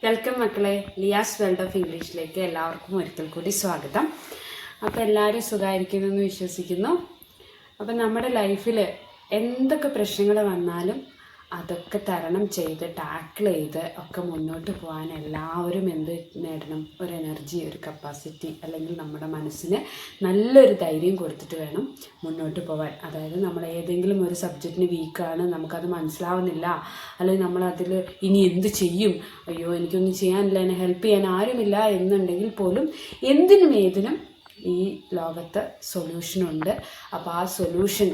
Welcome മക്കളെ, Liyas world of ഇംഗ്ലീഷിലേക്ക് എല്ലാവർക്കും ഒരിക്കൽ കൂടി സ്വാഗതം. അപ്പോൾ എല്ലാവരും സുഖമായിരിക്കുമെന്ന് വിശ്വസിക്കുന്നു. അപ്പം നമ്മുടെ ലൈഫിൽ എന്തൊക്കെ പ്രശ്നങ്ങൾ വന്നാലും അതൊക്കെ തരണം ചെയ്ത് ടാക്കിൾ ചെയ്ത് ഒക്കെ മുന്നോട്ട് പോകാൻ എല്ലാവരും എന്ത് നേടണം? ഒരു എനർജി, ഒരു കപ്പാസിറ്റി, അല്ലെങ്കിൽ നമ്മുടെ മനസ്സിന് നല്ലൊരു ധൈര്യം കൊടുത്തിട്ട് വേണം മുന്നോട്ട് പോകാൻ. അതായത് നമ്മൾ ഏതെങ്കിലും ഒരു സബ്ജക്റ്റിന് വീക്കാണ്, നമുക്കത് മനസ്സിലാവുന്നില്ല, അല്ലെങ്കിൽ നമ്മളതിൽ ഇനി എന്ത് ചെയ്യും, അയ്യോ എനിക്കൊന്നും ചെയ്യാനില്ല, എന്നെ ഹെൽപ്പ് ചെയ്യാൻ ആരുമില്ല എന്നുണ്ടെങ്കിൽ പോലും എന്തിനും ഏതിനും ഈ ലോകത്ത് സൊല്യൂഷനുണ്ട്. അപ്പോൾ ആ സൊല്യൂഷൻ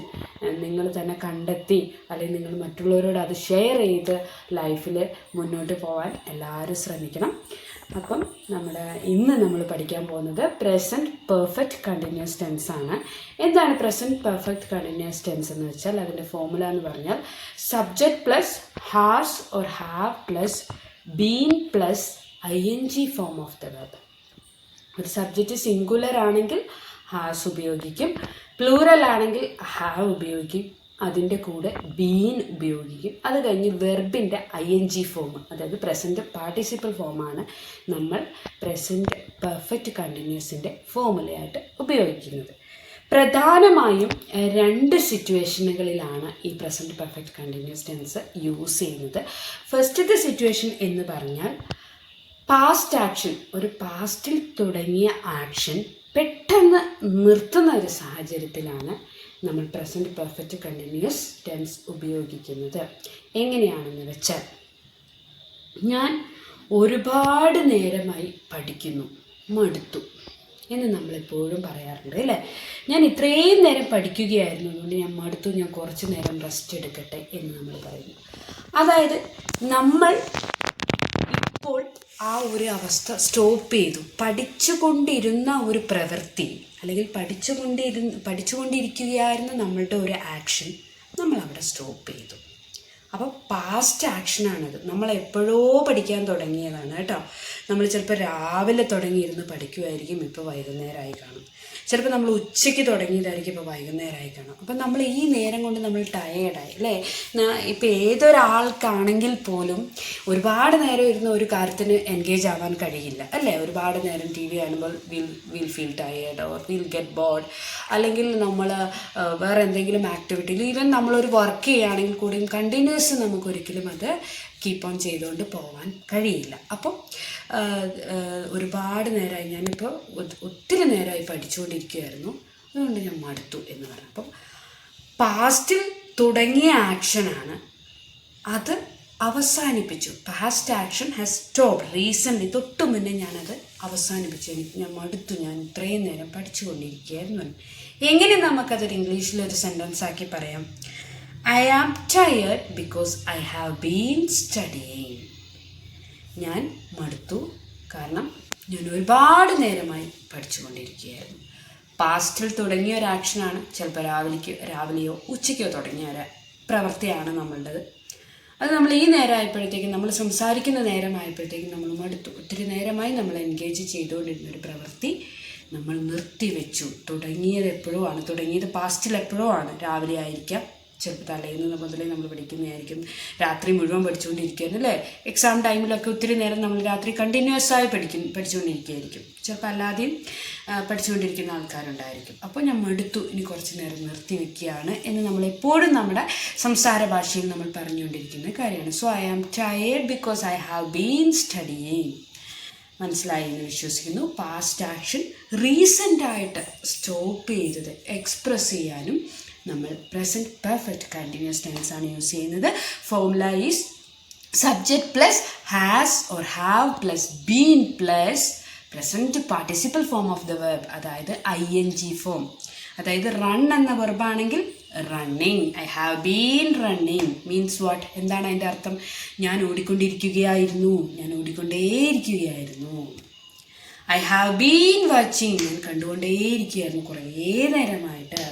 നിങ്ങൾ തന്നെ കണ്ടെത്തി, അല്ലെങ്കിൽ നിങ്ങൾ മറ്റുള്ളവരോട് അത് ഷെയർ ചെയ്ത് ലൈഫിൽ മുന്നോട്ട് പോകാൻ എല്ലാവരും ശ്രമിക്കണം. അപ്പം ഇന്ന് നമ്മൾ പഠിക്കാൻ പോകുന്നത് പ്രസൻറ്റ് പെർഫെക്റ്റ് കണ്ടിന്യൂസ് ടെൻസ് ആണ്. എന്താണ് പ്രസൻറ്റ് പെർഫെക്റ്റ് കണ്ടിന്യൂസ് ടെൻസ് എന്ന് വെച്ചാൽ അതിൻ്റെ ഫോർമുല എന്ന് പറഞ്ഞാൽ subject plus has or have plus been plus ING form of the verb. ഒരു സബ്ജക്റ്റ് സിംഗുലർ ആണെങ്കിൽ ഹാസ് ഉപയോഗിക്കും, പ്ലൂറൽ ആണെങ്കിൽ ഹാവ് ഉപയോഗിക്കും, അതിൻ്റെ കൂടെ ബീൻ ഉപയോഗിക്കും. അത് കഴിഞ്ഞ് വെർബിൻ്റെ ING ഫോം, അതായത് പ്രസൻറ്റ് പാർട്ടിസിപ്പിൾ ഫോമാണ് നമ്മൾ പ്രസൻറ്റ് പെർഫെക്റ്റ് കണ്ടിന്യൂസിൻ്റെ ഫോർമുലയായിട്ട് ഉപയോഗിക്കുന്നത്. പ്രധാനമായും രണ്ട് സിറ്റുവേഷനുകളിലാണ് ഈ present perfect continuous tense use ചെയ്യുന്നത്. ഫസ്റ്റത്തെ സിറ്റുവേഷൻ എന്ന് പറഞ്ഞാൽ പാസ്റ്റ് ആക്ഷൻ, ഒരു പാസ്റ്റിൽ തുടങ്ങിയ ആക്ഷൻ പെട്ടെന്ന് നിർത്തുന്ന ഒരു സാഹചര്യത്തിലാണ് നമ്മൾ പ്രസൻറ്റ് പെർഫെക്റ്റ് കണ്ടിന്യൂസ് ടെൻസ് ഉപയോഗിക്കുന്നത്. എങ്ങനെയാണെന്ന് വെച്ചാൽ, ഞാൻ ഒരുപാട് നേരമായി പഠിക്കുന്നു, മടുത്തു എന്ന് നമ്മളെപ്പോഴും പറയാറുണ്ട് അല്ലേ? ഞാൻ ഇത്രയും നേരം പഠിക്കുകയായിരുന്നു, അതുകൊണ്ട് ഞാൻ മടുത്തു, ഞാൻ കുറച്ച് നേരം റെസ്റ്റ് എടുക്കട്ടെ എന്ന് നമ്മൾ പറയുന്നു. അതായത് നമ്മൾ ഇപ്പോൾ ആ ഒരു അവസ്ഥ സ്റ്റോപ്പ് ചെയ്തു. പഠിച്ചുകൊണ്ടിരുന്ന ഒരു പ്രവൃത്തി, അല്ലെങ്കിൽ പഠിച്ചുകൊണ്ടിരിക്കുകയായിരുന്ന നമ്മളുടെ ഒരു ആക്ഷൻ നമ്മളവിടെ സ്റ്റോപ്പ് ചെയ്തു. അപ്പോൾ പാസ്റ്റ് ആക്ഷനാണത്. നമ്മൾ എപ്പോഴോ പഠിക്കാൻ തുടങ്ങിയതാണ് കേട്ടോ. നമ്മൾ ചിലപ്പോൾ രാവിലെ തുടങ്ങിയിരുന്ന് പഠിക്കുമായിരിക്കും, ഇപ്പോൾ വൈകുന്നേരമായി കാണും. ചിലപ്പോൾ നമ്മൾ ഉച്ചയ്ക്ക് തുടങ്ങിയതായിരിക്കും, ഇപ്പോൾ വൈകുന്നേരമായി കാണും. അപ്പം നമ്മൾ ഈ നേരം കൊണ്ട് നമ്മൾ ടയേർഡായി അല്ലേ? ഇപ്പോൾ ഏതൊരാൾക്കാണെങ്കിൽ പോലും ഒരുപാട് നേരം ഇരുന്ന് ഒരു കാര്യത്തിന് എൻഗേജ് ആവാൻ കഴിയില്ല അല്ലേ? ഒരുപാട് നേരം TV കാണുമ്പോൾ will feel tired or will get board, അല്ലെങ്കിൽ നമ്മൾ വേറെ എന്തെങ്കിലും ആക്ടിവിറ്റിയിൽ, ഈവൻ നമ്മളൊരു വർക്ക് ചെയ്യുകയാണെങ്കിൽ കൂടിയും കണ്ടിന്യൂസ് നമുക്കൊരിക്കലും അത് കീപ്പ് ഓൺ ചെയ്തുകൊണ്ട് പോകാൻ കഴിയില്ല. അപ്പോൾ ഒരുപാട് നേരമായി, ഞാനിപ്പോൾ ഒത്തിരി നേരമായി പഠിച്ചുകൊണ്ടിരിക്കുകയായിരുന്നു, അതുകൊണ്ട് ഞാൻ മടുത്തു എന്ന് പറഞ്ഞു. അപ്പം പാസ്റ്റിൽ തുടങ്ങിയ ആക്ഷനാണ്, അത് അവസാനിപ്പിച്ചു. Past action has stop recently, തൊട്ട് മുന്നേ ഞാനത് അവസാനിപ്പിച്ചു. ഞാൻ മടുത്തു, ഞാൻ ഇത്രയും നേരം പഠിച്ചുകൊണ്ടിരിക്കുകയായിരുന്നു. എങ്ങനെ നമുക്കതൊരു ഇംഗ്ലീഷിലൊരു സെൻറ്റൻസ് ആക്കി പറയാം? I am tired because I have been studying. ഞാൻ മടുത്തു കാരണം ഞാൻ ഒരുപാട് നേരമായി പഠിച്ചുകൊണ്ടിരിക്കുകയായിരുന്നു. പാസ്റ്റിൽ തുടങ്ങിയ ഒരു ആക്ഷനാണ്, ചിലപ്പോൾ രാവിലെയോ ഉച്ചയ്ക്കോ തുടങ്ങിയ ഒരു പ്രവൃത്തിയാണ് നമ്മളുടേത്. അത് നമ്മൾ ഈ നേരമായപ്പോഴത്തേക്കും, നമ്മൾ സംസാരിക്കുന്ന നേരമായപ്പോഴത്തേക്കും നമ്മൾ മടുത്തു. ഒത്തിരി നേരമായി നമ്മൾ എൻഗേജ് ചെയ്തുകൊണ്ടിരുന്നൊരു പ്രവൃത്തി നമ്മൾ നിർത്തിവെച്ചു. തുടങ്ങിയത് പാസ്റ്റിൽ എപ്പോഴോ ആണ്. രാവിലെ ആയിരിക്കാം, ചിലപ്പോൾ തലേന്ന് മുതലേ നമ്മൾ പഠിക്കുന്നതായിരിക്കും, രാത്രി മുഴുവൻ പഠിച്ചുകൊണ്ടിരിക്കുകയായിരുന്നു അല്ലേ? എക്സാം ടൈമിലൊക്കെ ഒത്തിരി നേരം നമ്മൾ രാത്രി കണ്ടിന്യൂസ് ആയി പഠിച്ചുകൊണ്ടിരിക്കുകയായിരിക്കും. ചിലപ്പോൾ അല്ലാതെയും പഠിച്ചുകൊണ്ടിരിക്കുന്ന ആൾക്കാരുണ്ടായിരിക്കും. അപ്പോൾ ഞാൻ മടുത്തു, ഇനി കുറച്ച് നേരം നിർത്തി വയ്ക്കുകയാണ് എന്ന് നമ്മളെപ്പോഴും നമ്മുടെ സംസാര ഭാഷയിൽ നമ്മൾ പറഞ്ഞുകൊണ്ടിരിക്കുന്ന കാര്യമാണ്. So I am tired because I have been studying. മനസ്സിലായി എന്ന് വിശ്വസിക്കുന്നു. പാസ്റ്റ് ആക്ഷൻ റീസെൻ്റായിട്ട് സ്റ്റോപ്പ് ചെയ്തത് എക്സ്പ്രസ് ചെയ്യാനും നമ്മൾ പ്രസൻറ്റ് പെർഫെക്റ്റ് കണ്ടിന്യൂസ് ടെൻസ് ആണ് യൂസ് ചെയ്യുന്നത്. Formula is subject plus has or have plus been plus present participle form of the verb, അതായത് ING ഫോം. അതായത് റൺ എന്ന വെർബാണെങ്കിൽ running, I have been running means what? എന്താണ് അതിൻ്റെ അർത്ഥം? ഞാൻ ഓടിക്കൊണ്ടിരിക്കുകയായിരുന്നു, ഞാൻ ഓടിക്കൊണ്ടേയിരിക്കുകയായിരുന്നു. ഐ ഹാവ് ബീൻ വാച്ചിങ്, ഞാൻ കണ്ടുകൊണ്ടേയിരിക്കുകയായിരുന്നു കുറേ നേരമായിട്ട്.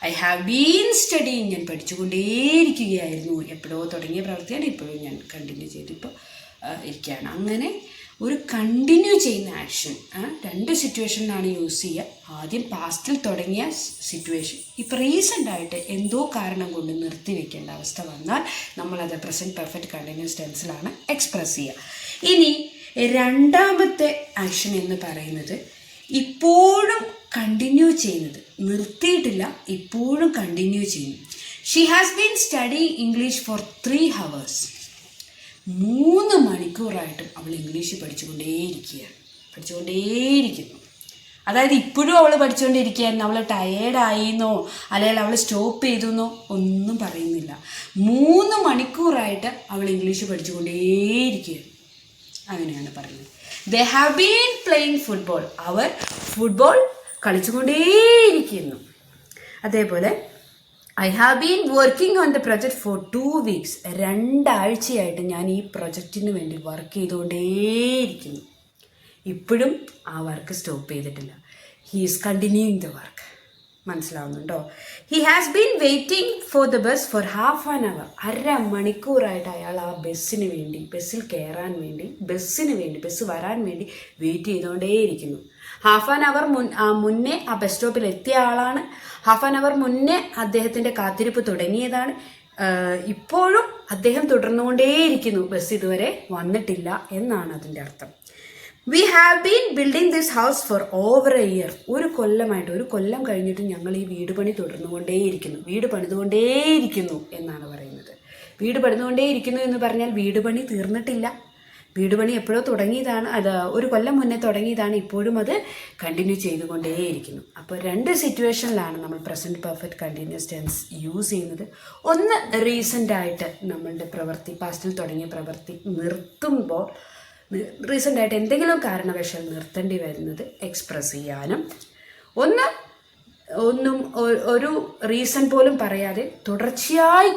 ഐ ഹാവ് ബീൻ സ്റ്റഡിങ്, ഞാൻ പഠിച്ചുകൊണ്ടേയിരിക്കുകയായിരുന്നു. എപ്പോഴോ തുടങ്ങിയ പ്രവൃത്തിയാണ്, ഇപ്പോഴും ഞാൻ കണ്ടിന്യൂ ചെയ്തിപ്പോൾ ഇരിക്കുകയാണ്. അങ്ങനെ ഒരു കണ്ടിന്യൂ ചെയ്യുന്ന ആക്ഷൻ രണ്ട് സിറ്റുവേഷനിലാണ് യൂസ് ചെയ്യുക. ആദ്യം പാസ്റ്റിൽ തുടങ്ങിയ സിറ്റുവേഷൻ ഇപ്പോൾ റീസെൻ്റായിട്ട് എന്തോ കാരണം കൊണ്ട് നിർത്തിവെക്കേണ്ട അവസ്ഥ വന്നാൽ നമ്മളത് പ്രസൻറ്റ് പെർഫെക്റ്റ് കണ്ടിന്യൂസ് ടെൻസിലാണ് എക്സ്പ്രസ് ചെയ്യുക. ഇനി രണ്ടാമത്തെ ആക്ഷൻ എന്ന് പറയുന്നത് ഇപ്പോഴും കണ്ടിന്യൂ ചെയ്യുന്നത്, നിർത്തിയിട്ടില്ല, ഇപ്പോഴും കണ്ടിന്യൂ ചെയ്യുന്നു. She has been study English for 3 hours. 3 മണിക്കൂറായിട്ടും അവൾ ഇംഗ്ലീഷ് പഠിച്ചുകൊണ്ടേയിരിക്കുന്നു. അതായത് ഇപ്പോഴും അവൾ പഠിച്ചുകൊണ്ടിരിക്കുകയായിരുന്നു. അവൾ ടയേർഡായിന്നോ അല്ലെങ്കിൽ അവൾ സ്റ്റോപ്പ് ചെയ്തെന്നോ ഒന്നും പറയുന്നില്ല. 3 മണിക്കൂറായിട്ട് അവൾ ഇംഗ്ലീഷ് പഠിച്ചുകൊണ്ടേയിരിക്കുകയാണ്. അങ്ങനെയാണ് പറയുന്നത്. They have been playing football. അവർ ഫുട്ബോൾ കളിച്ചുകൊണ്ടേയിരിക്കുന്നു. അതേപോലെ I have been working on the project for 2 weeks. 2 ആഴ്ചയായിട്ട് ഞാൻ ഈ പ്രൊജക്റ്റിന് വേണ്ടി വർക്ക് ചെയ്തുകൊണ്ടേയിരിക്കുന്നു. ഇപ്പോഴും ആ വർക്ക് സ്റ്റോപ്പ് ചെയ്തിട്ടില്ല. He is continuing the work. മനസ്സിലാവുന്നുണ്ടോ? He has been waiting for the bus for 1/2 hour. 1/2 മണിക്കൂറായിട്ട് അയാൾ ആ ബസ്സിന് വേണ്ടി, ബസ്സിൽ കയറാൻ വേണ്ടി, ബസ് വരാൻ വേണ്ടി വെയിറ്റ് ചെയ്തുകൊണ്ടേയിരിക്കുന്നു. 1/2 hour മുന്നേ ആ ബസ് സ്റ്റോപ്പിൽ എത്തിയ ആളാണ്. 1/2 hour മുന്നേ അദ്ദേഹത്തിൻ്റെ കാത്തിരിപ്പ് തുടങ്ങിയതാണ്. ഇപ്പോഴും അദ്ദേഹം തുടർന്നുകൊണ്ടേയിരിക്കുന്നു. ബസ് ഇതുവരെ വന്നിട്ടില്ല എന്നാണ് അതിൻ്റെ അർത്ഥം. We have been building this house four over A year. 1 കൊല്ലം കഴിഞ്ഞിട്ട് ഞങ്ങൾ ഈ വീട് പണി വീട് പണിതുകൊണ്ടേയിരിക്കുന്നു എന്നാണ് പറയുന്നത്. വീട് പണിതുകൊണ്ടേയിരിക്കുന്നു എന്ന് പറഞ്ഞാൽ വീട് പണി തീർന്നിട്ടില്ല. വീട് പണി എപ്പോഴോ തുടങ്ങിയതാണ്. അത് 1 കൊല്ലം മുന്നേ തുടങ്ങിയതാണ്. ഇപ്പോഴും അത് കണ്ടിന്യൂ ചെയ്തുകൊണ്ടേയിരിക്കുന്നു. അപ്പോൾ 2 സിറ്റുവേഷനിലാണ് നമ്മൾ present perfect continuous tense use ചെയ്യുന്നത്. ഒന്ന്, റീസെൻ്റായിട്ട് നമ്മളുടെ പ്രവൃത്തി, പാസ്റ്റിൽ തുടങ്ങിയ പ്രവൃത്തി നിർത്തുമ്പോൾ, റീസെൻ്റായിട്ട് എന്തെങ്കിലും കാരണവശാൽ നിർത്തേണ്ടി വരുന്നത് എക്സ്പ്രസ് ചെയ്യാനും, ഒന്നും ഒരു റീസൺ പോലും പറയാതെ തുടർച്ചയായി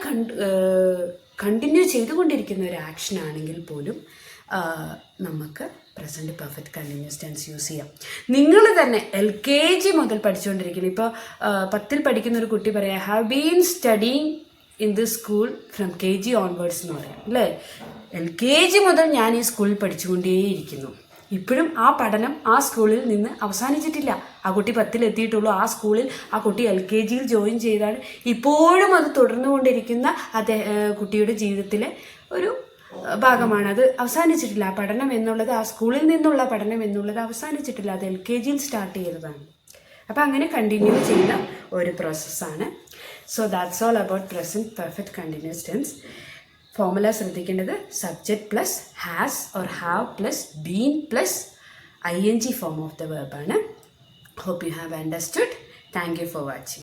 കണ്ടിന്യൂ ചെയ്തുകൊണ്ടിരിക്കുന്ന ഒരു ആക്ഷൻ ആണെങ്കിൽ പോലും നമുക്ക് present perfect continuous tense use ചെയ്യാം. നിങ്ങൾ തന്നെ LKG മുതൽ പഠിച്ചുകൊണ്ടിരിക്കുന്നു. ഇപ്പോൾ 10ൽ പഠിക്കുന്ന ഒരു കുട്ടി പറയാം, have been studying in this school from KG onwards എന്ന് പറയാം, അല്ലേ? LKG മുതൽ ഞാൻ ഈ സ്കൂളിൽ പഠിച്ചുകൊണ്ടേയിരിക്കുന്നു. ഇപ്പോഴും ആ പഠനം ആ സ്കൂളിൽ നിന്ന് അവസാനിച്ചിട്ടില്ല. ആ കുട്ടി 10ൽ എത്തിയിട്ടുള്ളൂ. ആ സ്കൂളിൽ ആ കുട്ടി LKGയിൽ ജോയിൻ ചെയ്താണ്. ഇപ്പോഴും അത് തുടർന്നുകൊണ്ടിരിക്കുന്ന കുട്ടിയുടെ ജീവിതത്തിലെ ഒരു ഭാഗമാണ്. അത് അവസാനിച്ചിട്ടില്ല. ആ പഠനം എന്നുള്ളത്, ആ സ്കൂളിൽ നിന്നുള്ള പഠനം എന്നുള്ളത് അവസാനിച്ചിട്ടില്ല. അത് LKGയിൽ സ്റ്റാർട്ട് ചെയ്തതാണ്. അപ്പം അങ്ങനെ കണ്ടിന്യൂ ചെയ്യുന്ന ഒരു പ്രോസസ്സാണ്. So that's all about present perfect continuous tense. Formula ശ്രദ്ധിക്കേണ്ടത് subject plus has or have plus been plus ING form of the വെർബാണ്. Hope you have understood. Thank you for watching.